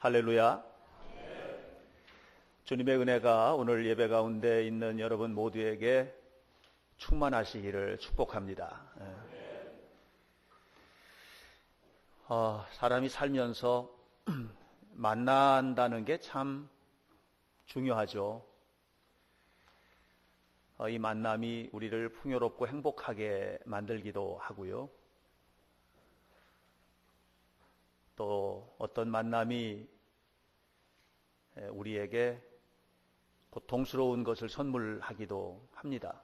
할렐루야. 주님의 은혜가 오늘 예배 가운데 있는 여러분 모두에게 충만하시기를 축복합니다. 사람이 살면서 만난다는 게 참 중요하죠. 이 만남이 우리를 풍요롭고 행복하게 만들기도 하고요. 또 어떤 만남이 우리에게 고통스러운 것을 선물하기도 합니다.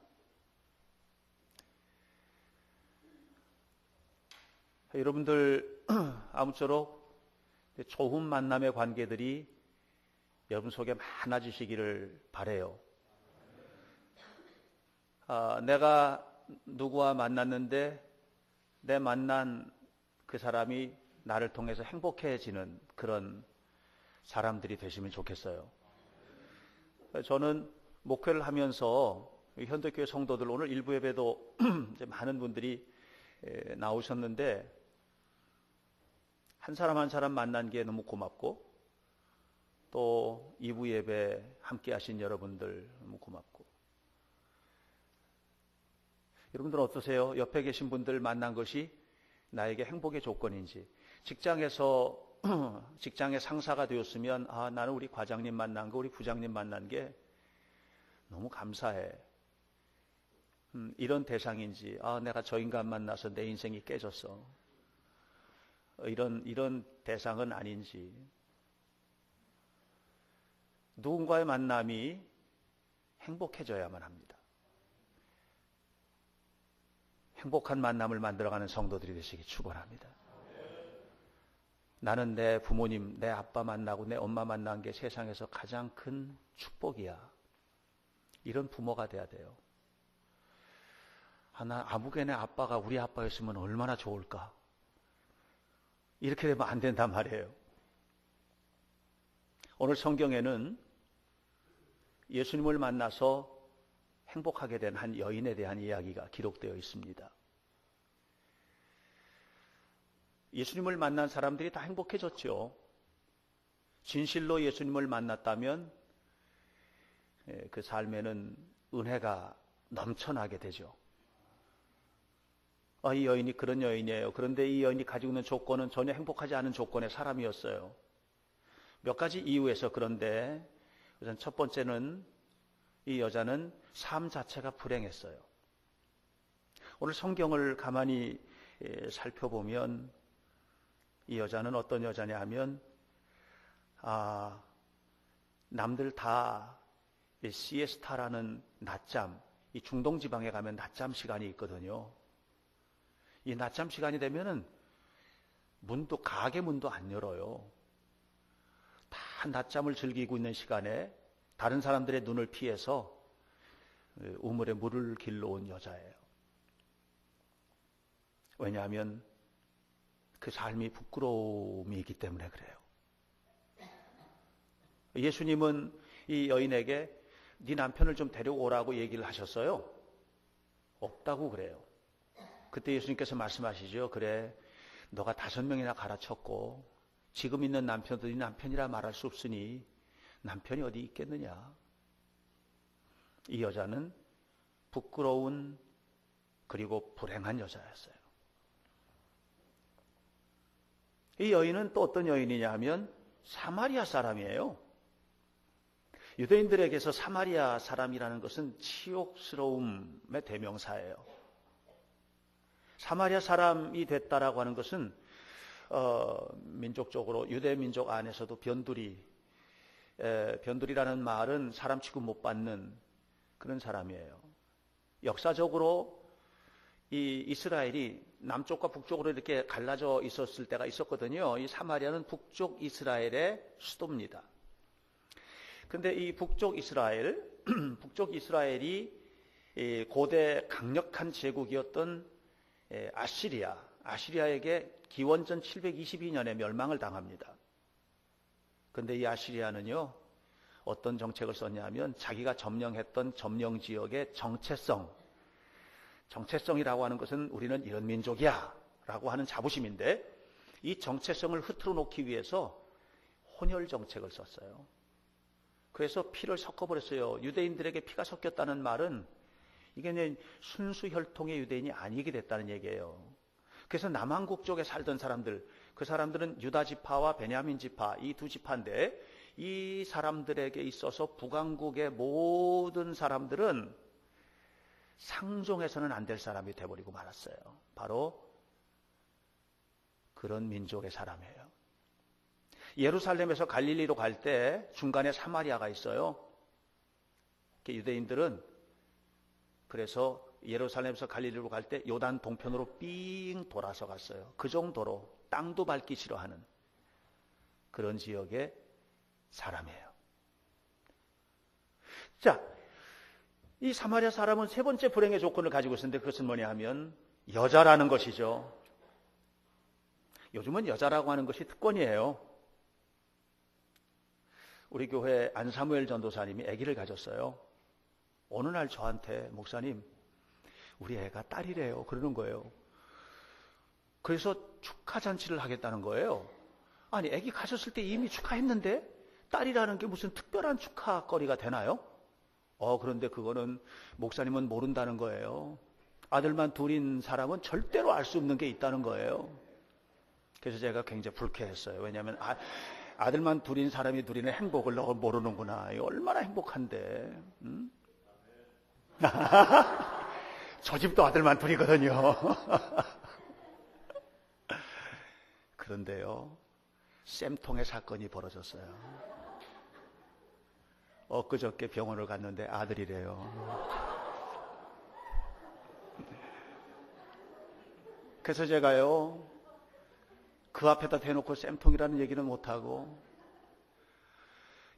여러분들 아무쪼록 좋은 만남의 관계들이 여러분 속에 많아지시기를 바라요. 내가 누구와 만났는데 내 만난 그 사람이 나를 통해서 행복해지는 그런 사람들이 되시면 좋겠어요. 저는 목회를 하면서 현대교회 성도들, 오늘 일부 예배도 이제 많은 분들이 나오셨는데 한 사람 한 사람 만난 게 너무 고맙고, 또 2부 예배 함께 하신 여러분들 너무 고맙고. 여러분들 어떠세요? 옆에 계신 분들 만난 것이 나에게 행복의 조건인지, 직장에서 직장의 상사가 되었으면 나는 우리 과장님 만난 거, 우리 부장님 만난 게 너무 감사해. 이런 대상인지, 내가 저 인간 만나서 내 인생이 깨졌어. 이런 대상은 아닌지. 누군가의 만남이 행복해져야만 합니다. 행복한 만남을 만들어가는 성도들이 되시기 축원합니다. 나는 내 부모님, 내 아빠 만나고 내 엄마 만난 게 세상에서 가장 큰 축복이야. 이런 부모가 돼야 돼요. 나 아무개네 아빠가 우리 아빠였으면 얼마나 좋을까. 이렇게 되면 안 된단 말이에요. 오늘 성경에는 예수님을 만나서 행복하게 된 한 여인에 대한 이야기가 기록되어 있습니다. 예수님을 만난 사람들이 다 행복해졌죠. 진실로 예수님을 만났다면 그 삶에는 은혜가 넘쳐나게 되죠. 이 여인이 그런 여인이에요. 그런데 이 여인이 가지고 있는 조건은 전혀 행복하지 않은 조건의 사람이었어요. 몇 가지 이유에서. 그런데 우선 첫 번째는 이 여자는 삶 자체가 불행했어요. 오늘 성경을 가만히 살펴보면 이 여자는 어떤 여자냐 하면, 남들 다 시에스타라는 낮잠, 이 중동 지방에 가면 낮잠 시간이 있거든요. 이 낮잠 시간이 되면은 가게 문도 안 열어요. 다 낮잠을 즐기고 있는 시간에 다른 사람들의 눈을 피해서 우물에 물을 길러 온 여자예요. 왜냐하면 그 삶이 부끄러움이 있기 때문에 그래요. 예수님은 이 여인에게 네 남편을 좀 데려오라고 얘기를 하셨어요? 없다고 그래요. 그때 예수님께서 말씀하시죠. 그래, 너가 5명이나 갈아쳤고 지금 있는 남편도 네 남편이라 말할 수 없으니 남편이 어디 있겠느냐. 이 여자는 부끄러운 그리고 불행한 여자였어요. 이 여인은 또 어떤 여인이냐 하면 사마리아 사람이에요. 유대인들에게서 사마리아 사람이라는 것은 치욕스러움의 대명사예요. 사마리아 사람이 됐다라고 하는 것은 민족적으로 유대 민족 안에서도 변두리라는 말은 사람 취급 못 받는 그런 사람이에요. 역사적으로 이 이스라엘이 남쪽과 북쪽으로 이렇게 갈라져 있었을 때가 있었거든요. 이 사마리아는 북쪽 이스라엘의 수도입니다. 근데 이 북쪽 이스라엘이 고대 강력한 제국이었던 아시리아에게 기원전 722년에 멸망을 당합니다. 근데 이 아시리아는요, 어떤 정책을 썼냐면 자기가 점령했던 점령 지역의 정체성이라고 하는 것은 우리는 이런 민족이야 라고 하는 자부심인데, 이 정체성을 흐트러 놓기 위해서 혼혈 정책을 썼어요. 그래서 피를 섞어버렸어요. 유대인들에게 피가 섞였다는 말은 이게 순수 혈통의 유대인이 아니게 됐다는 얘기예요. 그래서 남한국 쪽에 살던 사람들, 그 사람들은 유다 지파와 베냐민 지파 이 두 지파인데 이 사람들에게 있어서 북왕국의 모든 사람들은 상종해서는 안 될 사람이 돼버리고 말았어요. 바로 그런 민족의 사람이에요. 예루살렘에서 갈릴리로 갈 때 중간에 사마리아가 있어요. 유대인들은 그래서 예루살렘에서 갈릴리로 갈 때 요단 동편으로 삥 돌아서 갔어요. 그 정도로 땅도 밟기 싫어하는 그런 지역의 사람이에요. 자, 이 사마리아 사람은 세 번째 불행의 조건을 가지고 있었는데 그것은 뭐냐 하면 여자라는 것이죠. 요즘은 여자라고 하는 것이 특권이에요. 우리 교회 안사무엘 전도사님이 아기를 가졌어요. 어느 날 저한테 목사님 우리 애가 딸이래요. 그러는 거예요. 그래서 축하잔치를 하겠다는 거예요. 아니 아기 가졌을 때 이미 축하했는데 딸이라는 게 무슨 특별한 축하거리가 되나요? 그런데 그거는 목사님은 모른다는 거예요. 아들만 둘인 사람은 절대로 알 수 없는 게 있다는 거예요. 그래서 제가 굉장히 불쾌했어요. 왜냐하면 아들만 둘인 사람이 누리는 행복을 너 모르는구나. 이거 얼마나 행복한데. 응? 저 집도 아들만 둘이거든요. 그런데요, 쌤통의 사건이 벌어졌어요. 엊그저께 병원을 갔는데 아들이래요. 그래서 제가요, 그 앞에다 대놓고 쌤통이라는 얘기는 못하고,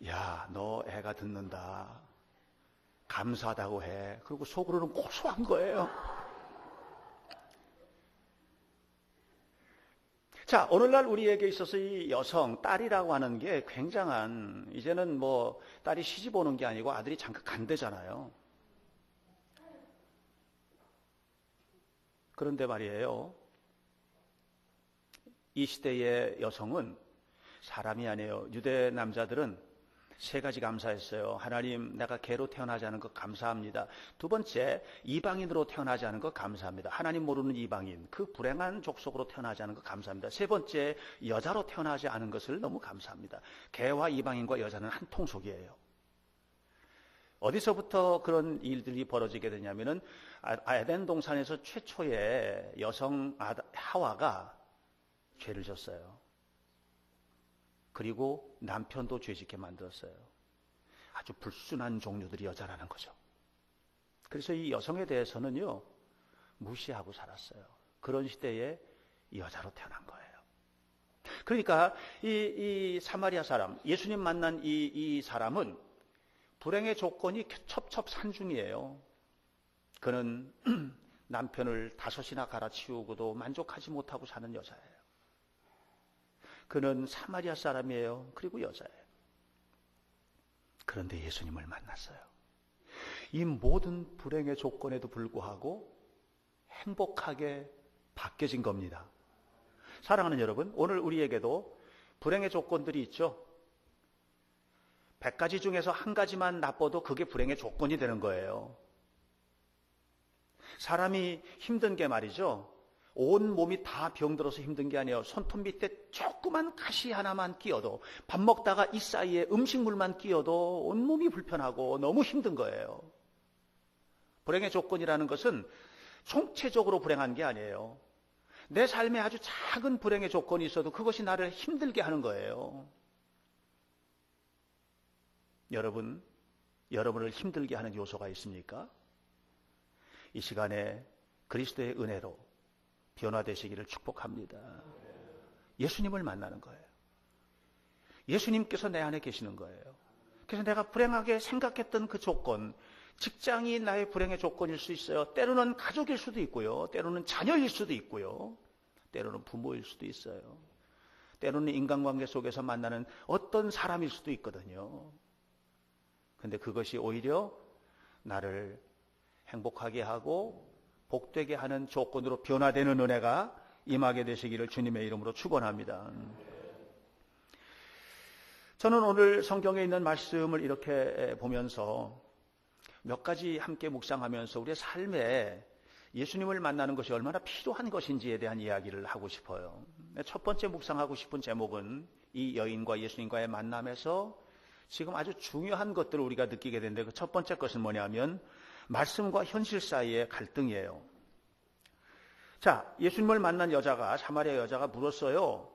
야, 너 애가 듣는다. 감사하다고 해. 그리고 속으로는 고소한 거예요. 자, 오늘날 우리에게 있어서 이 여성, 딸이라고 하는 게 굉장한, 이제는 뭐 딸이 시집 오는 게 아니고 아들이 잠깐 간대잖아요. 그런데 말이에요, 이 시대의 여성은 사람이 아니에요. 유대 남자들은 세 가지 감사했어요. 하나님, 내가 개로 태어나지 않은 것 감사합니다. 두 번째, 이방인으로 태어나지 않은 것 감사합니다. 하나님 모르는 이방인, 그 불행한 족속으로 태어나지 않은 것 감사합니다. 세 번째, 여자로 태어나지 않은 것을 너무 감사합니다. 개와 이방인과 여자는 한 통속이에요. 어디서부터 그런 일들이 벌어지게 되냐면은 에덴 동산에서 최초의 여성 하와가 죄를 졌어요. 그리고 남편도 죄짓게 만들었어요. 아주 불순한 종류들이 여자라는 거죠. 그래서 이 여성에 대해서는요, 무시하고 살았어요. 그런 시대에 여자로 태어난 거예요. 그러니까 이 사마리아 사람, 예수님 만난 이 사람은 불행의 조건이 첩첩산중이에요. 그는 남편을 5이나 갈아치우고도 만족하지 못하고 사는 여자예요. 그는 사마리아 사람이에요. 그리고 여자예요. 그런데 예수님을 만났어요. 이 모든 불행의 조건에도 불구하고 행복하게 바뀌어진 겁니다. 사랑하는 여러분, 오늘 우리에게도 불행의 조건들이 있죠. 100가지 중에서 한 가지만 나빠도 그게 불행의 조건이 되는 거예요. 사람이 힘든 게 말이죠, 온 몸이 다 병들어서 힘든 게 아니에요. 손톱 밑에 조그만 가시 하나만 끼어도, 밥 먹다가 이 사이에 음식물만 끼어도 온몸이 불편하고 너무 힘든 거예요. 불행의 조건이라는 것은 총체적으로 불행한 게 아니에요. 내 삶에 아주 작은 불행의 조건이 있어도 그것이 나를 힘들게 하는 거예요. 여러분을 힘들게 하는 요소가 있습니까? 이 시간에 그리스도의 은혜로 변화되시기를 축복합니다. 예수님을 만나는 거예요. 예수님께서 내 안에 계시는 거예요. 그래서 내가 불행하게 생각했던 그 조건, 직장이 나의 불행의 조건일 수 있어요. 때로는 가족일 수도 있고요. 때로는 자녀일 수도 있고요. 때로는 부모일 수도 있어요. 때로는 인간관계 속에서 만나는 어떤 사람일 수도 있거든요. 근데 그것이 오히려 나를 행복하게 하고 복되게 하는 조건으로 변화되는 은혜가 임하게 되시기를 주님의 이름으로 축원합니다. 저는 오늘 성경에 있는 말씀을 이렇게 보면서 몇 가지 함께 묵상하면서 우리의 삶에 예수님을 만나는 것이 얼마나 필요한 것인지에 대한 이야기를 하고 싶어요. 첫 번째 묵상하고 싶은 제목은 이 여인과 예수님과의 만남에서 지금 아주 중요한 것들을 우리가 느끼게 되는데, 그 첫 번째 것은 뭐냐면 말씀과 현실 사이의 갈등이에요. 자, 예수님을 만난 여자가, 사마리아 여자가 물었어요.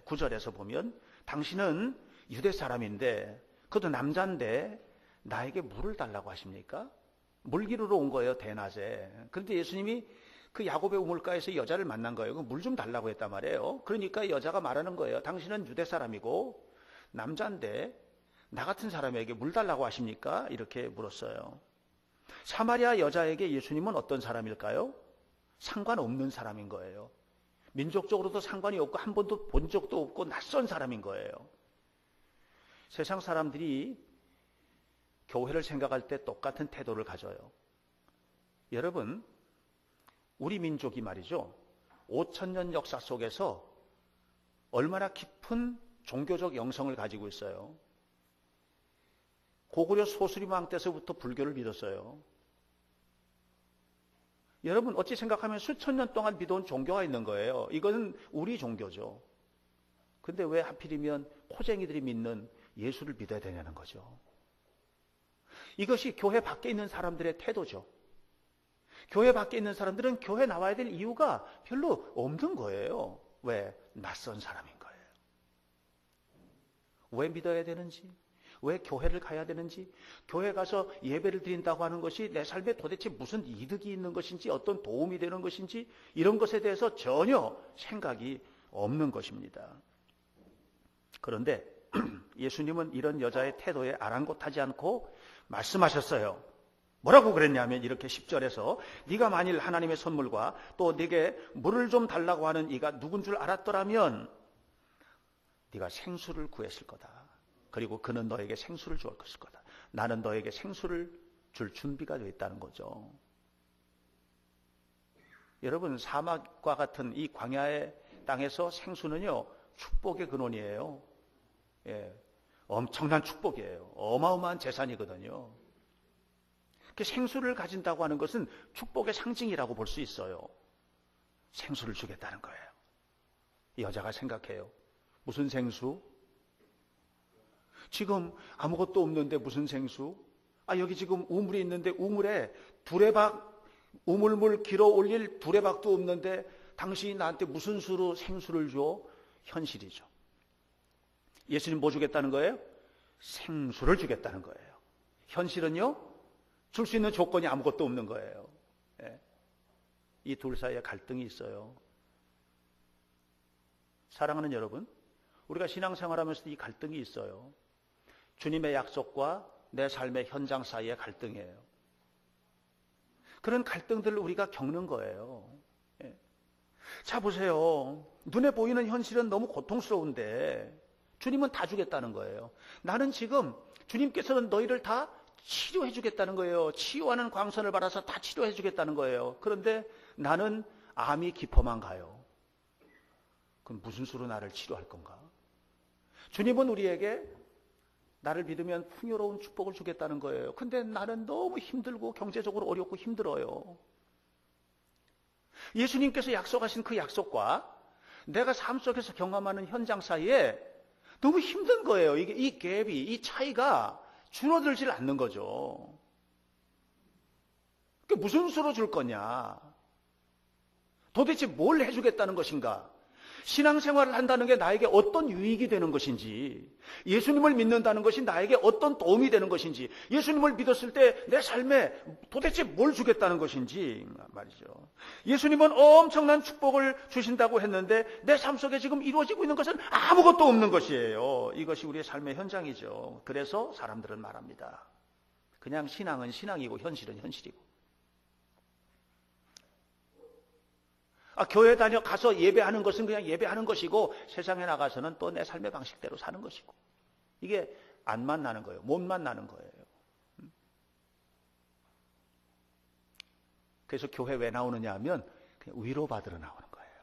9절에서 보면 당신은 유대 사람인데, 그것도 남자인데 나에게 물을 달라고 하십니까? 물 기르러 온 거예요, 대낮에. 그런데 예수님이 그 야곱의 우물가에서 여자를 만난 거예요. 물 좀 달라고 했단 말이에요. 그러니까 여자가 말하는 거예요. 당신은 유대 사람이고 남자인데 나 같은 사람에게 물 달라고 하십니까? 이렇게 물었어요. 사마리아 여자에게 예수님은 어떤 사람일까요? 상관없는 사람인 거예요. 민족적으로도 상관이 없고 한 번도 본 적도 없고 낯선 사람인 거예요. 세상 사람들이 교회를 생각할 때 똑같은 태도를 가져요. 여러분, 우리 민족이 말이죠, 5,000년 역사 속에서 얼마나 깊은 종교적 영성을 가지고 있어요. 고구려 소수림왕 때서부터 불교를 믿었어요. 여러분, 어찌 생각하면 수천 년 동안 믿어온 종교가 있는 거예요. 이것은 우리 종교죠. 근데 왜 하필이면 코쟁이들이 믿는 예수를 믿어야 되냐는 거죠. 이것이 교회 밖에 있는 사람들의 태도죠. 교회 밖에 있는 사람들은 교회 나와야 될 이유가 별로 없는 거예요. 왜? 낯선 사람인 거예요. 왜 믿어야 되는지, 왜 교회를 가야 되는지, 교회 가서 예배를 드린다고 하는 것이 내 삶에 도대체 무슨 이득이 있는 것인지, 어떤 도움이 되는 것인지, 이런 것에 대해서 전혀 생각이 없는 것입니다. 그런데 예수님은 이런 여자의 태도에 아랑곳하지 않고 말씀하셨어요. 뭐라고 그랬냐면 이렇게 10절에서 네가 만일 하나님의 선물과 또 네게 물을 좀 달라고 하는 이가 누군 줄 알았더라면 네가 생수를 구했을 거다. 그리고 그는 너에게 생수를 주었을 거다. 나는 너에게 생수를 줄 준비가 되어 있다는 거죠. 여러분, 사막과 같은 이 광야의 땅에서 생수는요, 축복의 근원이에요. 엄청난 축복이에요. 어마어마한 재산이거든요. 생수를 가진다고 하는 것은 축복의 상징이라고 볼 수 있어요. 생수를 주겠다는 거예요. 이 여자가 생각해요. 무슨 생수? 지금 아무것도 없는데 무슨 생수? 여기 지금 우물이 있는데 우물에 두레박, 우물물 길어 올릴 두레박도 없는데 당신이 나한테 무슨 수로 생수를 줘? 현실이죠. 예수님 뭐 주겠다는 거예요? 생수를 주겠다는 거예요. 현실은요, 줄 수 있는 조건이 아무것도 없는 거예요. 이 둘 사이에 갈등이 있어요. 사랑하는 여러분, 우리가 신앙생활하면서도 이 갈등이 있어요. 주님의 약속과 내 삶의 현장 사이의 갈등이에요. 그런 갈등들을 우리가 겪는 거예요. 자, 보세요. 눈에 보이는 현실은 너무 고통스러운데 주님은 다 주겠다는 거예요. 나는 지금 주님께서는 너희를 다 치료해 주겠다는 거예요. 치유하는 광선을 받아서 다 치료해 주겠다는 거예요. 그런데 나는 암이 깊어만 가요. 그럼 무슨 수로 나를 치료할 건가? 주님은 우리에게 나를 믿으면 풍요로운 축복을 주겠다는 거예요. 근데 나는 너무 힘들고 경제적으로 어렵고 힘들어요. 예수님께서 약속하신 그 약속과 내가 삶 속에서 경험하는 현장 사이에 너무 힘든 거예요. 이 갭이, 이 차이가 줄어들질 않는 거죠. 무슨 수로 줄 거냐? 도대체 뭘 해주겠다는 것인가? 신앙생활을 한다는 게 나에게 어떤 유익이 되는 것인지, 예수님을 믿는다는 것이 나에게 어떤 도움이 되는 것인지, 예수님을 믿었을 때 내 삶에 도대체 뭘 주겠다는 것인지 말이죠. 예수님은 엄청난 축복을 주신다고 했는데 내 삶 속에 지금 이루어지고 있는 것은 아무것도 없는 것이에요. 이것이 우리의 삶의 현장이죠. 그래서 사람들은 말합니다. 그냥 신앙은 신앙이고 현실은 현실이고. 교회 가서 예배하는 것은 그냥 예배하는 것이고 세상에 나가서는 또 내 삶의 방식대로 사는 것이고, 이게 안 만나는 거예요. 못 만나는 거예요. 그래서 교회 왜 나오느냐 하면 그냥 위로받으러 나오는 거예요.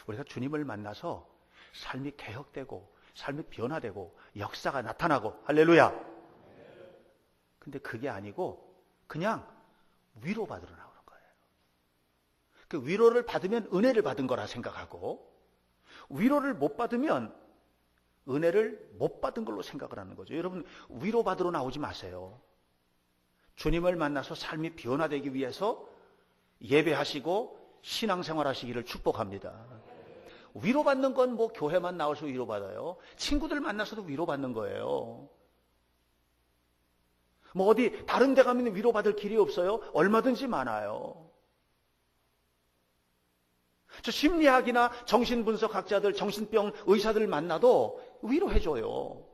우리가 주님을 만나서 삶이 개혁되고 삶이 변화되고 역사가 나타나고 할렐루야. 근데 그게 아니고 그냥 위로받으러 나오는 거예요. 그 위로를 받으면 은혜를 받은 거라 생각하고 위로를 못 받으면 은혜를 못 받은 걸로 생각을 하는 거죠. 여러분 위로받으러 나오지 마세요. 주님을 만나서 삶이 변화되기 위해서 예배하시고 신앙생활 하시기를 축복합니다. 위로받는 건 뭐 교회만 나와서 위로받아요. 친구들 만나서도 위로받는 거예요. 뭐 어디 다른 데 가면 위로받을 길이 없어요? 얼마든지 많아요. 저 심리학이나 정신분석학자들, 정신병 의사들 만나도 위로해줘요.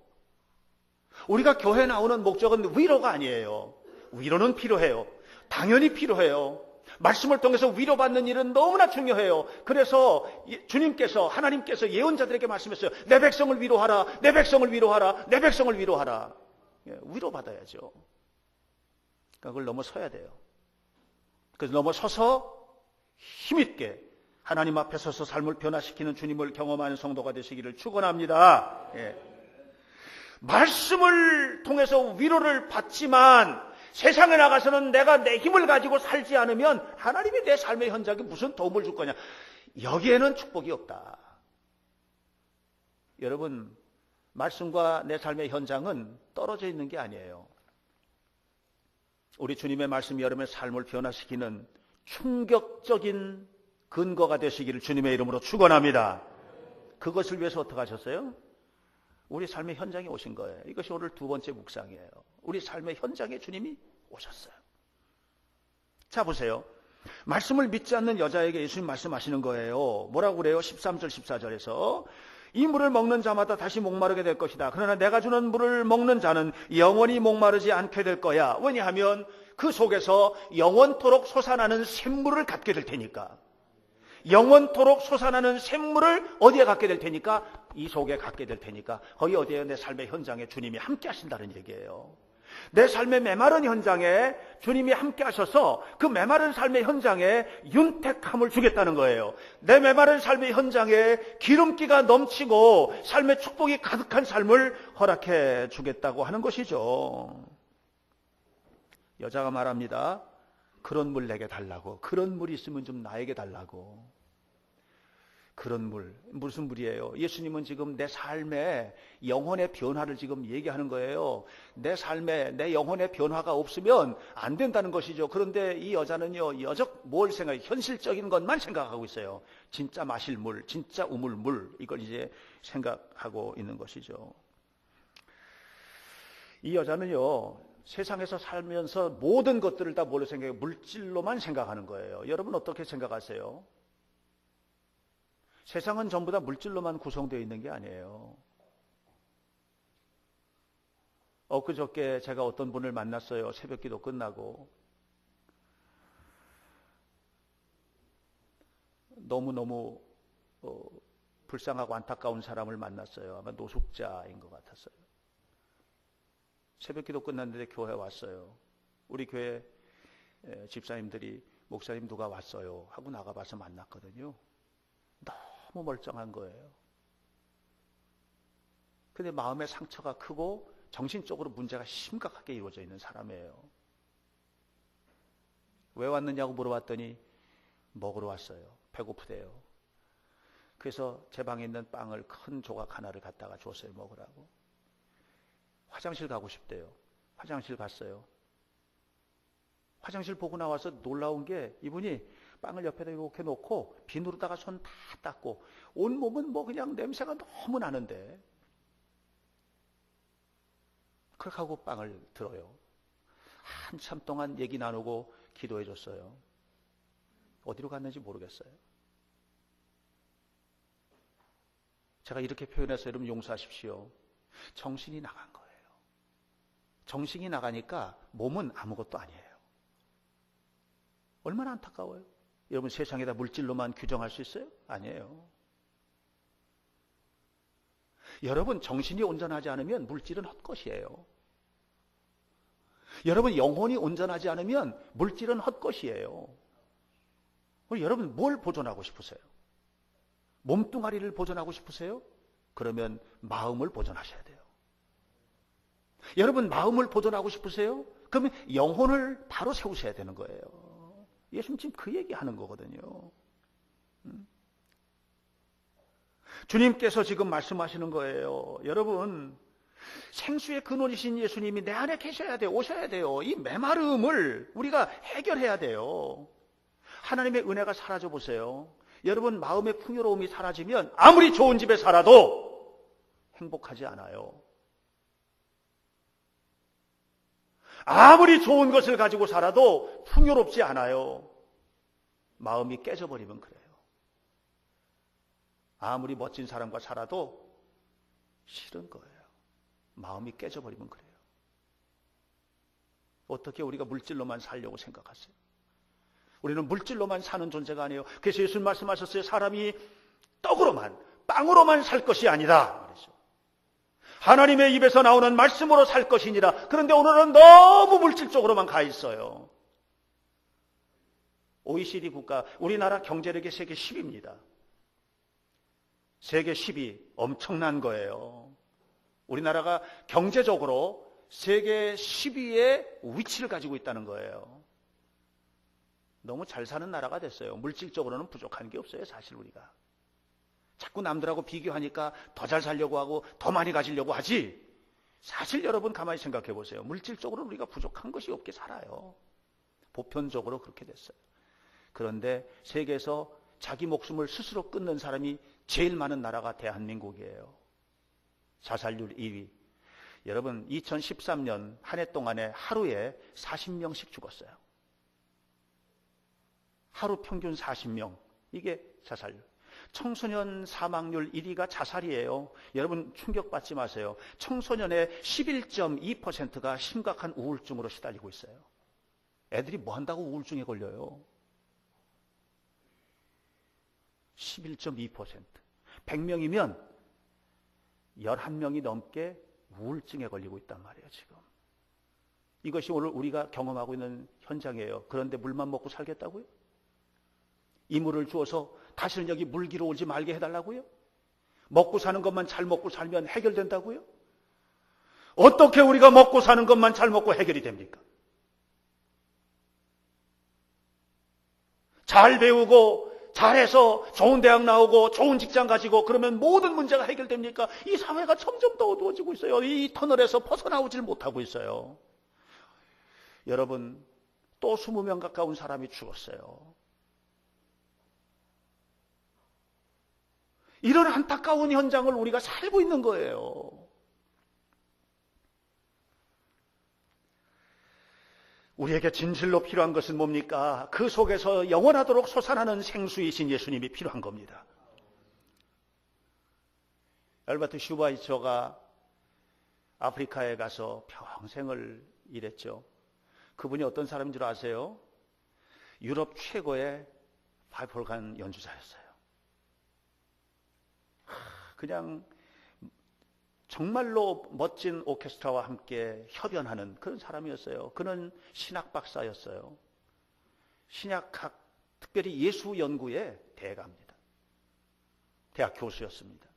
우리가 교회 나오는 목적은 위로가 아니에요. 위로는 필요해요. 당연히 필요해요. 말씀을 통해서 위로받는 일은 너무나 중요해요. 그래서 주님께서, 하나님께서 예언자들에게 말씀했어요. 내 백성을 위로하라, 내 백성을 위로하라, 내 백성을 위로하라. 위로받아야죠. 그러니까 그걸 넘어서야 돼요. 그래서 넘어서서 힘있게 하나님 앞에 서서 삶을 변화시키는 주님을 경험하는 성도가 되시기를 축원합니다. 말씀을 통해서 위로를 받지만 세상에 나가서는 내가 내 힘을 가지고 살지 않으면 하나님이 내 삶의 현장에 무슨 도움을 줄 거냐. 여기에는 축복이 없다. 여러분, 말씀과 내 삶의 현장은 떨어져 있는 게 아니에요. 우리 주님의 말씀이 여러분의 삶을 변화시키는 충격적인 근거가 되시기를 주님의 이름으로 축원합니다. 그것을 위해서 어떻게 하셨어요? 우리 삶의 현장에 오신 거예요. 이것이 오늘 두 번째 묵상이에요. 우리 삶의 현장에 주님이 오셨어요. 자, 보세요. 말씀을 믿지 않는 여자에게 예수님 말씀하시는 거예요. 뭐라고 그래요? 13절 14절에서 이 물을 먹는 자마다 다시 목마르게 될 것이다. 그러나 내가 주는 물을 먹는 자는 영원히 목마르지 않게 될 거야. 왜냐하면 그 속에서 영원토록 솟아나는 샘물을 갖게 될 테니까. 영원토록 솟아나는 샘물을 어디에 갖게 될 테니까? 이 속에 갖게 될 테니까. 거기 어디에? 내 삶의 현장에 주님이 함께 하신다는 얘기예요. 내 삶의 메마른 현장에 주님이 함께 하셔서 그 메마른 삶의 현장에 윤택함을 주겠다는 거예요. 내 메마른 삶의 현장에 기름기가 넘치고 삶의 축복이 가득한 삶을 허락해 주겠다고 하는 것이죠. 여자가 말합니다. 그런 물 내게 달라고. 그런 물이 있으면 좀 나에게 달라고. 그런 물, 무슨 물이에요? 예수님은 지금 내 삶에 영혼의 변화를 지금 얘기하는 거예요. 내 삶에 내 영혼의 변화가 없으면 안 된다는 것이죠. 그런데 이 여자는요, 여적 뭘 생각해요? 현실적인 것만 생각하고 있어요. 진짜 마실 물, 진짜 우물물, 이걸 이제 생각하고 있는 것이죠. 이 여자는요, 세상에서 살면서 모든 것들을 다 뭘로 생각해요? 물질로만 생각하는 거예요. 여러분 어떻게 생각하세요? 세상은 전부 다 물질로만 구성되어 있는 게 아니에요. 엊그저께 제가 어떤 분을 만났어요. 새벽기도 끝나고. 너무너무 불쌍하고 안타까운 사람을 만났어요. 아마 노숙자인 것 같았어요. 새벽기도 끝났는데 교회에 왔어요. 우리 교회 집사님들이 목사님 누가 왔어요 하고 나가봐서 만났거든요. 너무 멀쩡한 거예요. 근데 마음의 상처가 크고 정신적으로 문제가 심각하게 이루어져 있는 사람이에요. 왜 왔느냐고 물어봤더니 먹으러 왔어요. 배고프대요. 그래서 제 방에 있는 빵을 큰 조각 하나를 갖다가 줬어요. 먹으라고. 화장실 가고 싶대요. 화장실 갔어요. 화장실 보고 나와서 놀라운 게 이분이 빵을 옆에다 이렇게 놓고 비누로다가 손 다 닦고 온몸은 뭐 그냥 냄새가 너무 나는데 그렇게 하고 빵을 들어요. 한참 동안 얘기 나누고 기도해 줬어요. 어디로 갔는지 모르겠어요. 제가 이렇게 표현해서 여러분 용서하십시오. 정신이 나간 거예요. 정신이 나가니까 몸은 아무것도 아니에요. 얼마나 안타까워요. 여러분 세상에다 물질로만 규정할 수 있어요? 아니에요. 여러분 정신이 온전하지 않으면 물질은 헛것이에요. 여러분 영혼이 온전하지 않으면 물질은 헛것이에요. 여러분 뭘 보존하고 싶으세요? 몸뚱아리를 보존하고 싶으세요? 그러면 마음을 보존하셔야 돼요. 여러분 마음을 보존하고 싶으세요? 그러면 영혼을 바로 세우셔야 되는 거예요. 예수님 지금 그 얘기하는 거거든요. 주님께서 지금 말씀하시는 거예요. 여러분 생수의 근원이신 예수님이 내 안에 계셔야 돼요. 오셔야 돼요. 이 메마름을 우리가 해결해야 돼요. 하나님의 은혜가 사라져 보세요. 여러분 마음의 풍요로움이 사라지면 아무리 좋은 집에 살아도 행복하지 않아요. 아무리 좋은 것을 가지고 살아도 풍요롭지 않아요. 마음이 깨져버리면 그래요. 아무리 멋진 사람과 살아도 싫은 거예요. 마음이 깨져버리면 그래요. 어떻게 우리가 물질로만 살려고 생각하세요? 우리는 물질로만 사는 존재가 아니에요. 그래서 예수님 말씀하셨어요. 사람이 떡으로만, 빵으로만 살 것이 아니다 말이죠. 하나님의 입에서 나오는 말씀으로 살 것이니라. 그런데 오늘은 너무 물질적으로만 가 있어요. OECD 국가, 우리나라 경제력이 세계 10위입니다. 세계 10위, 엄청난 거예요. 우리나라가 경제적으로 세계 10위의 위치를 가지고 있다는 거예요. 너무 잘 사는 나라가 됐어요. 물질적으로는 부족한 게 없어요, 사실 우리가. 자꾸 남들하고 비교하니까 더 잘 살려고 하고 더 많이 가지려고 하지. 사실 여러분 가만히 생각해 보세요. 물질적으로 우리가 부족한 것이 없게 살아요. 보편적으로 그렇게 됐어요. 그런데 세계에서 자기 목숨을 스스로 끊는 사람이 제일 많은 나라가 대한민국이에요. 자살률 2위. 여러분 2013년 한 해 동안에 하루에 40명씩 죽었어요. 하루 평균 40명. 이게 자살률. 청소년 사망률 1위가 자살이에요. 여러분 충격받지 마세요. 청소년의 11.2%가 심각한 우울증으로 시달리고 있어요. 애들이 뭐 한다고 우울증에 걸려요? 11.2%. 100명이면 11명이 넘게 우울증에 걸리고 있단 말이에요, 지금. 이것이 오늘 우리가 경험하고 있는 현장이에요. 그런데 물만 먹고 살겠다고요? 이 물을 주어서 다시는 여기 물기로 오지 말게 해달라고요? 먹고 사는 것만 잘 먹고 살면 해결된다고요? 어떻게 우리가 먹고 사는 것만 잘 먹고 해결이 됩니까? 잘 배우고 잘해서 좋은 대학 나오고 좋은 직장 가지고 그러면 모든 문제가 해결됩니까? 이 사회가 점점 더 어두워지고 있어요. 이 터널에서 벗어나오질 못하고 있어요. 여러분 또 20명 가까운 사람이 죽었어요. 이런 안타까운 현장을 우리가 살고 있는 거예요. 우리에게 진실로 필요한 것은 뭡니까? 그 속에서 영원하도록 솟아나는 생수이신 예수님이 필요한 겁니다. 알버트 슈바이처가 아프리카에 가서 평생을 일했죠. 그분이 어떤 사람인 줄 아세요? 유럽 최고의 파이프 오르간 연주자였어요. 그냥 정말로 멋진 오케스트라와 함께 협연하는 그런 사람이었어요. 그는 신학 박사였어요. 신약학, 특별히 예수 연구의 대가입니다. 대학 교수였습니다.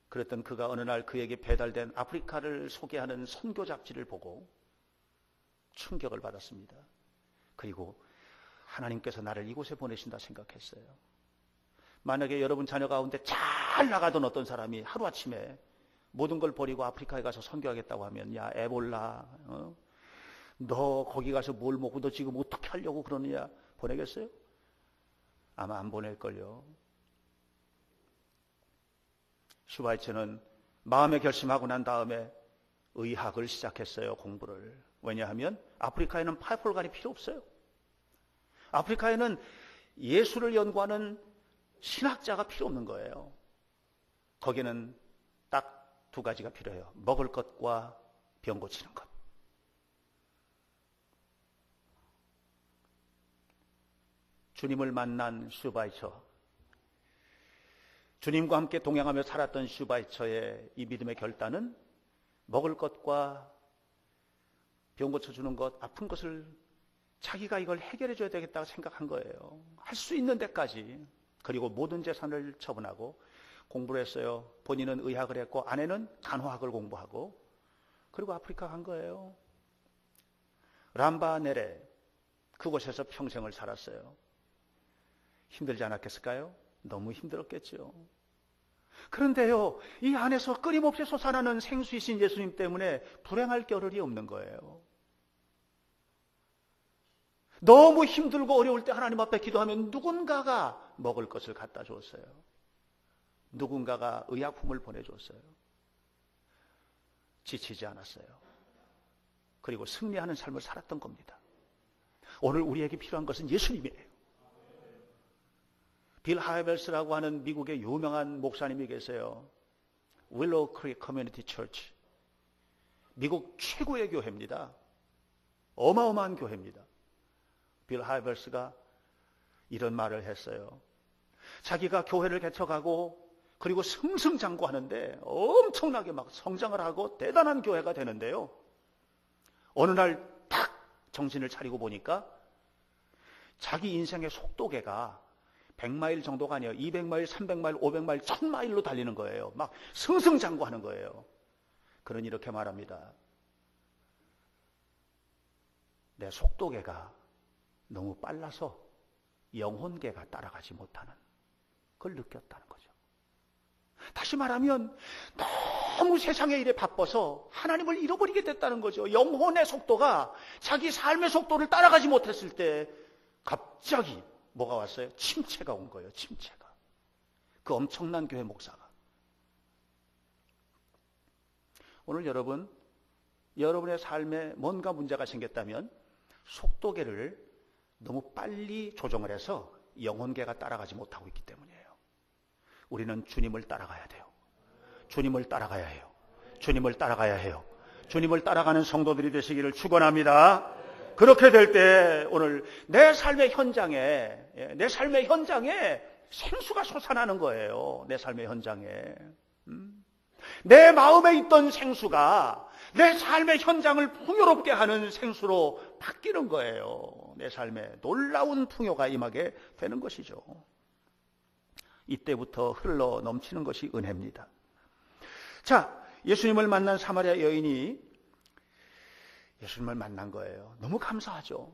그랬던 그가 어느 날 그에게 배달된 아프리카를 소개하는 선교 잡지를 보고 충격을 받았습니다. 그리고 하나님께서 나를 이곳에 보내신다 생각했어요. 만약에 여러분 자녀 가운데 잘 나가던 어떤 사람이 하루아침에 모든 걸 버리고 아프리카에 가서 선교하겠다고 하면 야 에볼라 너 거기 가서 뭘 먹고 너 지금 어떻게 하려고 그러느냐 보내겠어요? 아마 안 보낼걸요. 슈바이처는 마음에 결심하고 난 다음에 의학을 시작했어요. 공부를. 왜냐하면 아프리카에는 파이프 오르간이 필요 없어요. 아프리카에는 예수를 연구하는 신학자가 필요 없는 거예요. 거기는 딱 두 가지가 필요해요. 먹을 것과 병 고치는 것. 주님을 만난 슈바이처, 주님과 함께 동행하며 살았던 슈바이처의 이 믿음의 결단은 먹을 것과 병 고쳐주는 것, 아픈 것을 자기가 이걸 해결해 줘야 되겠다고 생각한 거예요. 할 수 있는 데까지. 그리고 모든 재산을 처분하고 공부를 했어요. 본인은 의학을 했고 아내는 간호학을 공부하고 그리고 아프리카 간 거예요. 람바네레 그곳에서 평생을 살았어요. 힘들지 않았겠을까요? 너무 힘들었겠죠. 그런데요, 이 안에서 끊임없이 솟아나는 생수이신 예수님 때문에 불행할 겨를이 없는 거예요. 너무 힘들고 어려울 때 하나님 앞에 기도하면 누군가가 먹을 것을 갖다 줬어요. 누군가가 의약품을 보내줬어요. 지치지 않았어요. 그리고 승리하는 삶을 살았던 겁니다. 오늘 우리에게 필요한 것은 예수님이에요. 빌 하이벨스라고 하는 미국의 유명한 목사님이 계세요. 윌로우 크릭 커뮤니티 처치. 미국 최고의 교회입니다. 어마어마한 교회입니다. 빌 하이벨스가 이런 말을 했어요. 자기가 교회를 개척하고 그리고 승승장구하는데 엄청나게 막 성장을 하고 대단한 교회가 되는데요. 어느 날 딱 정신을 차리고 보니까 자기 인생의 속도계가 100마일 정도가 아니에요. 200마일, 300마일, 500마일, 1000마일로 달리는 거예요. 막 승승장구하는 거예요. 그러니 이렇게 말합니다. 내 속도계가 너무 빨라서 영혼계가 따라가지 못하는 그걸 느꼈다는 거죠. 다시 말하면 너무 세상의 일에 바빠서 하나님을 잃어버리게 됐다는 거죠. 영혼의 속도가 자기 삶의 속도를 따라가지 못했을 때 갑자기 뭐가 왔어요? 침체가 온 거예요. 침체가. 그 엄청난 교회 목사가. 오늘 여러분의 삶에 뭔가 문제가 생겼다면 속도계를 너무 빨리 조정을 해서 영혼계가 따라가지 못하고 있기 때문이에요. 우리는 주님을 따라가야 돼요. 주님을 따라가야 해요. 주님을 따라가야 해요. 주님을 따라가는 성도들이 되시기를 축원합니다. 그렇게 될 때 오늘 내 삶의 현장에 생수가 솟아나는 거예요. 내 삶의 현장에. 내 마음에 있던 생수가 내 삶의 현장을 풍요롭게 하는 생수로 바뀌는 거예요. 내 삶에 놀라운 풍요가 임하게 되는 것이죠. 이때부터 흘러 넘치는 것이 은혜입니다. 자, 예수님을 만난 사마리아 여인이 예수님을 만난 거예요. 너무 감사하죠.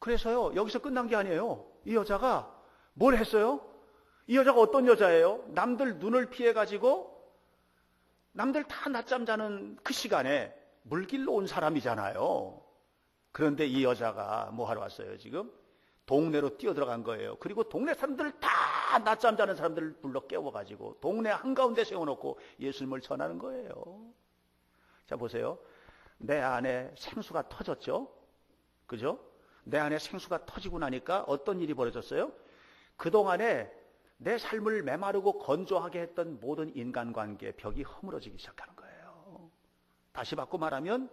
그래서요, 여기서 끝난 게 아니에요. 이 여자가 뭘 했어요? 이 여자가 어떤 여자예요? 남들 눈을 피해가지고 남들 다 낮잠 자는 그 시간에 물길로 온 사람이잖아요. 그런데 이 여자가 뭐 하러 왔어요, 지금? 동네로 뛰어들어간 거예요. 그리고 동네 사람들 다 낮잠 자는 사람들을 불러 깨워가지고 동네 한가운데 세워놓고 예수님을 전하는 거예요. 자, 보세요. 내 안에 생수가 터졌죠? 그죠? 내 안에 생수가 터지고 나니까 어떤 일이 벌어졌어요? 그동안에 내 삶을 메마르고 건조하게 했던 모든 인간관계 벽이 허물어지기 시작하는 거예요. 다시 바꿔 말하면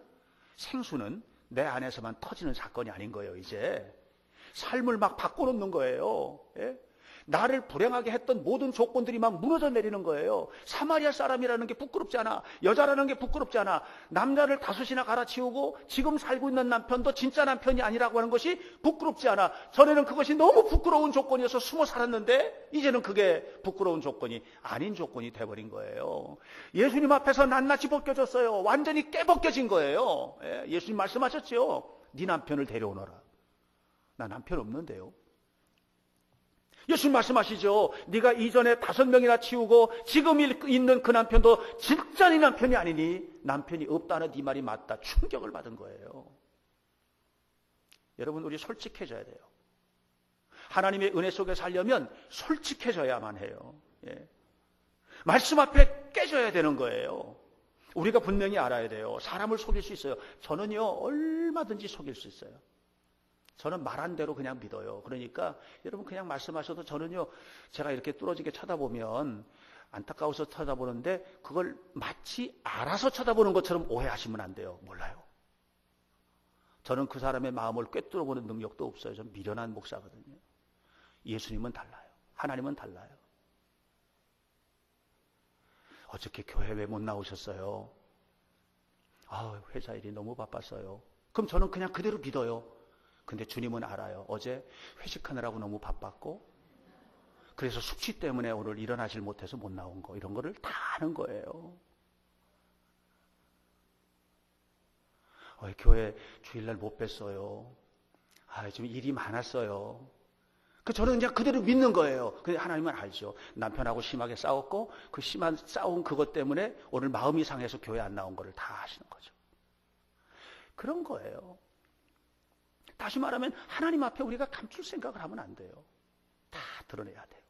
생수는 내 안에서만 터지는 사건이 아닌 거예요. 이제 삶을 막 바꿔놓는 거예요. 예? 나를 불행하게 했던 모든 조건들이 막 무너져 내리는 거예요. 사마리아 사람이라는 게 부끄럽지 않아. 여자라는 게 부끄럽지 않아. 남자를 다섯이나 갈아치우고 지금 살고 있는 남편도 진짜 남편이 아니라고 하는 것이 부끄럽지 않아. 전에는 그것이 너무 부끄러운 조건이어서 숨어 살았는데 이제는 그게 부끄러운 조건이 아닌 조건이 돼버린 거예요. 예수님 앞에서 낱낱이 벗겨졌어요. 완전히 깨벗겨진 거예요. 예? 예수님 말씀하셨죠. 네 남편을 데려오너라. 나 남편 없는데요. 예수님 말씀하시죠. 네가 이전에 5명이나 치우고 지금 있는 그 남편도 진짜 네 남편이 아니니 남편이 없다는 네 말이 맞다. 충격을 받은 거예요. 여러분, 우리 솔직해져야 돼요. 하나님의 은혜 속에 살려면 솔직해져야만 해요. 예. 말씀 앞에 깨져야 되는 거예요. 우리가 분명히 알아야 돼요. 사람을 속일 수 있어요. 저는요, 얼마든지 속일 수 있어요. 저는 말한 대로 그냥 믿어요. 그러니까 여러분 그냥 말씀하셔도 저는요, 제가 이렇게 뚫어지게 쳐다보면 안타까워서 쳐다보는데 그걸 마치 알아서 쳐다보는 것처럼 오해하시면 안 돼요. 몰라요. 저는 그 사람의 마음을 꿰뚫어보는 능력도 없어요. 전 미련한 목사거든요. 예수님은 달라요. 하나님은 달라요. 어저께 교회 왜 못 나오셨어요? 회사 일이 너무 바빴어요. 그럼 저는 그냥 그대로 믿어요. 근데 주님은 알아요. 어제 회식하느라고 너무 바빴고 그래서 숙취 때문에 오늘 일어나질 못해서 못 나온 거, 이런 거를 다 아는 거예요. 교회 주일날 못 뵀어요. 지금 일이 많았어요. 저는 그냥 그대로 믿는 거예요. 근데 하나님은 알죠. 남편하고 심하게 싸웠고 그 심한 싸운 그것 때문에 오늘 마음이 상해서 교회 안 나온 거를 다 아시는 거죠. 그런 거예요. 다시 말하면 하나님 앞에 우리가 감출 생각을 하면 안 돼요. 다 드러내야 돼요.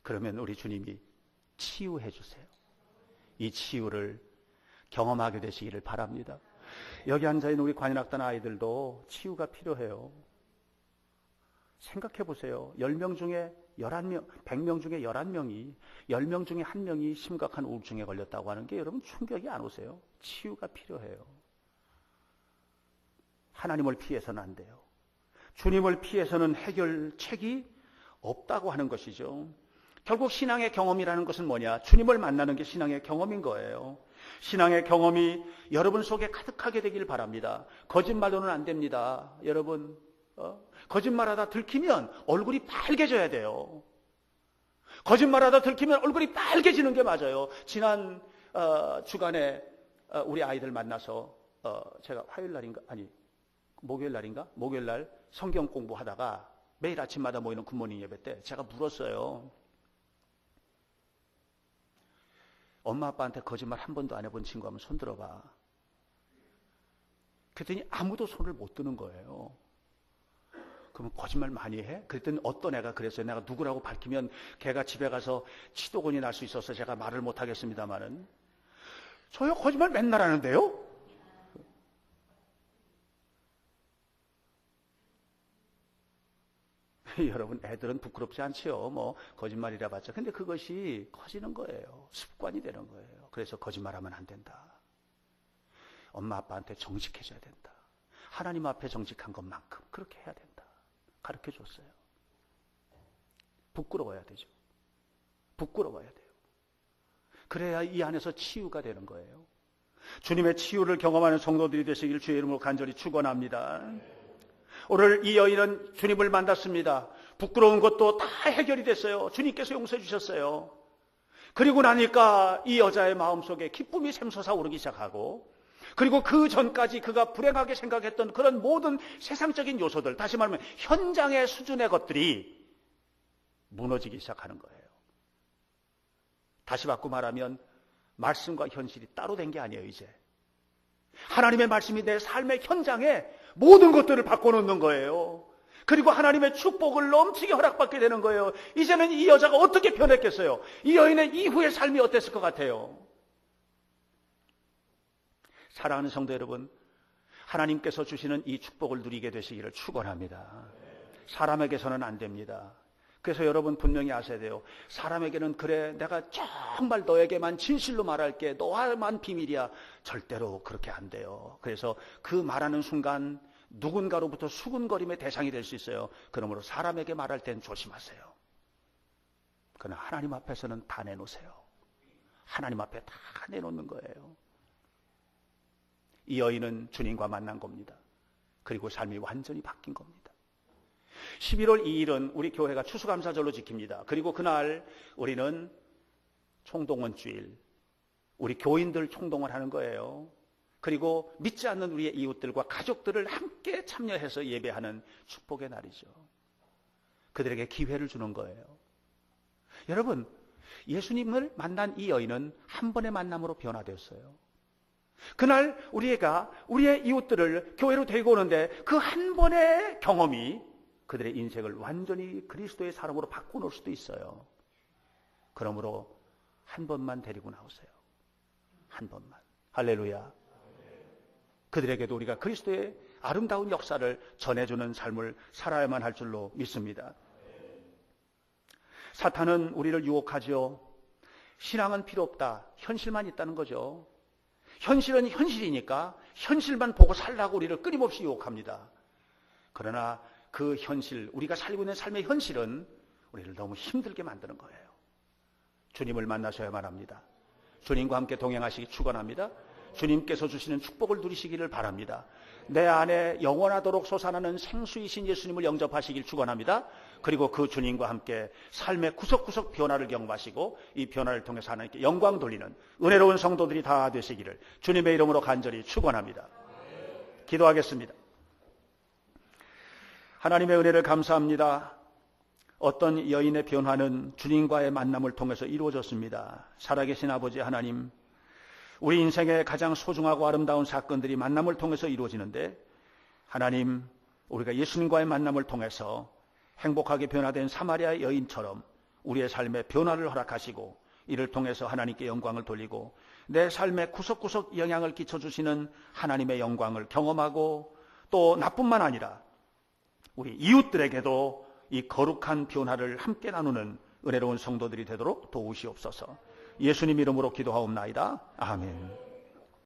그러면 우리 주님이 치유해 주세요. 이 치유를 경험하게 되시기를 바랍니다. 여기 앉아있는 우리 관현악단 아이들도 치유가 필요해요. 생각해 보세요. 10명 중에 11명, 100명 중에 11명이 10명 중에 1명이 심각한 우울증에 걸렸다고 하는 게 여러분 충격이 안 오세요? 치유가 필요해요. 하나님을 피해서는 안 돼요. 주님을 피해서는 해결책이 없다고 하는 것이죠. 결국 신앙의 경험이라는 것은 뭐냐? 주님을 만나는 게 신앙의 경험인 거예요. 신앙의 경험이 여러분 속에 가득하게 되길 바랍니다. 거짓말로는 안 됩니다. 여러분, 거짓말하다 들키면 얼굴이 빨개져야 돼요. 거짓말하다 들키면 얼굴이 빨개지는 게 맞아요. 지난 주간에 우리 아이들 만나서 제가 목요일 날 성경 공부하다가 매일 아침마다 모이는 굿모닝 예배 때 제가 물었어요. 엄마 아빠한테 거짓말 한 번도 안 해본 친구 하면 손 들어봐. 그랬더니 아무도 손을 못 드는 거예요. 그러면 거짓말 많이 해? 그랬더니 어떤 애가 그랬어요. 내가 누구라고 밝히면 걔가 집에 가서 치도곤이 날 수 있어서 제가 말을 못 하겠습니다만은, 저요 거짓말 맨날 하는데요? 여러분, 애들은 부끄럽지 않지요. 거짓말이라 봤자. 근데 그것이 커지는 거예요. 습관이 되는 거예요. 그래서 거짓말하면 안 된다. 엄마 아빠한테 정직해져야 된다. 하나님 앞에 정직한 것만큼 그렇게 해야 된다. 가르쳐 줬어요. 부끄러워야 되죠. 부끄러워야 돼요. 그래야 이 안에서 치유가 되는 거예요. 주님의 치유를 경험하는 성도들이 되시길 주의 이름으로 간절히 축원합니다. 오늘 이 여인은 주님을 만났습니다. 부끄러운 것도 다 해결이 됐어요. 주님께서 용서해 주셨어요. 그리고 나니까 이 여자의 마음속에 기쁨이 샘솟아 오르기 시작하고, 그리고 그 전까지 그가 불행하게 생각했던 그런 모든 세상적인 요소들, 다시 말하면 현장의 수준의 것들이 무너지기 시작하는 거예요. 다시 바꿔 말하면 말씀과 현실이 따로 된 게 아니에요. 이제 하나님의 말씀이 내 삶의 현장에 모든 것들을 바꿔놓는 거예요. 그리고 하나님의 축복을 넘치게 허락받게 되는 거예요. 이제는 이 여자가 어떻게 변했겠어요? 이 여인의 이후의 삶이 어땠을 것 같아요? 사랑하는 성도 여러분, 하나님께서 주시는 이 축복을 누리게 되시기를 축원합니다. 사람에게서는 안 됩니다. 그래서 여러분 분명히 아셔야 돼요. 사람에게는 그래, 내가 정말 너에게만 진실로 말할게, 너와만 비밀이야. 절대로 그렇게 안 돼요. 그래서 그 말하는 순간 누군가로부터 수군거림의 대상이 될 수 있어요. 그러므로 사람에게 말할 땐 조심하세요. 그러나 하나님 앞에서는 다 내놓으세요. 하나님 앞에 다 내놓는 거예요. 이 여인은 주님과 만난 겁니다. 그리고 삶이 완전히 바뀐 겁니다. 11월 2일은 우리 교회가 추수감사절로 지킵니다. 그리고 그날 우리는 총동원 주일, 우리 교인들 총동원 하는 거예요. 그리고 믿지 않는 우리의 이웃들과 가족들을 함께 참여해서 예배하는 축복의 날이죠. 그들에게 기회를 주는 거예요. 여러분, 예수님을 만난 이 여인은 한 번의 만남으로 변화되었어요. 그날 우리가 우리의 이웃들을 교회로 데리고 오는데 그 한 번의 경험이 그들의 인생을 완전히 그리스도의 사람으로 바꿔놓을 수도 있어요. 그러므로 한 번만 데리고 나오세요. 한 번만. 할렐루야. 그들에게도 우리가 그리스도의 아름다운 역사를 전해주는 삶을 살아야만 할 줄로 믿습니다. 사탄은 우리를 유혹하죠. 신앙은 필요 없다. 현실만 있다는 거죠. 현실은 현실이니까 현실만 보고 살라고 우리를 끊임없이 유혹합니다. 그러나 그 현실, 우리가 살고 있는 삶의 현실은 우리를 너무 힘들게 만드는 거예요. 주님을 만나셔야만 합니다. 주님과 함께 동행하시기 축원합니다. 주님께서 주시는 축복을 누리시기를 바랍니다. 내 안에 영원하도록 솟아나는 생수이신 예수님을 영접하시길 축원합니다. 그리고 그 주님과 함께 삶의 구석구석 변화를 경험하시고 이 변화를 통해서 하나님께 영광 돌리는 은혜로운 성도들이 다 되시기를 주님의 이름으로 간절히 축원합니다. 기도하겠습니다. 하나님의 은혜를 감사합니다. 어떤 여인의 변화는 주님과의 만남을 통해서 이루어졌습니다. 살아계신 아버지 하나님, 우리 인생의 가장 소중하고 아름다운 사건들이 만남을 통해서 이루어지는데 하나님, 우리가 예수님과의 만남을 통해서 행복하게 변화된 사마리아 여인처럼 우리의 삶에 변화를 허락하시고 이를 통해서 하나님께 영광을 돌리고 내 삶의 구석구석 영향을 끼쳐주시는 하나님의 영광을 경험하고 또 나뿐만 아니라 우리 이웃들에게도 이 거룩한 변화를 함께 나누는 은혜로운 성도들이 되도록 도우시옵소서. 예수님 이름으로 기도하옵나이다. 아멘.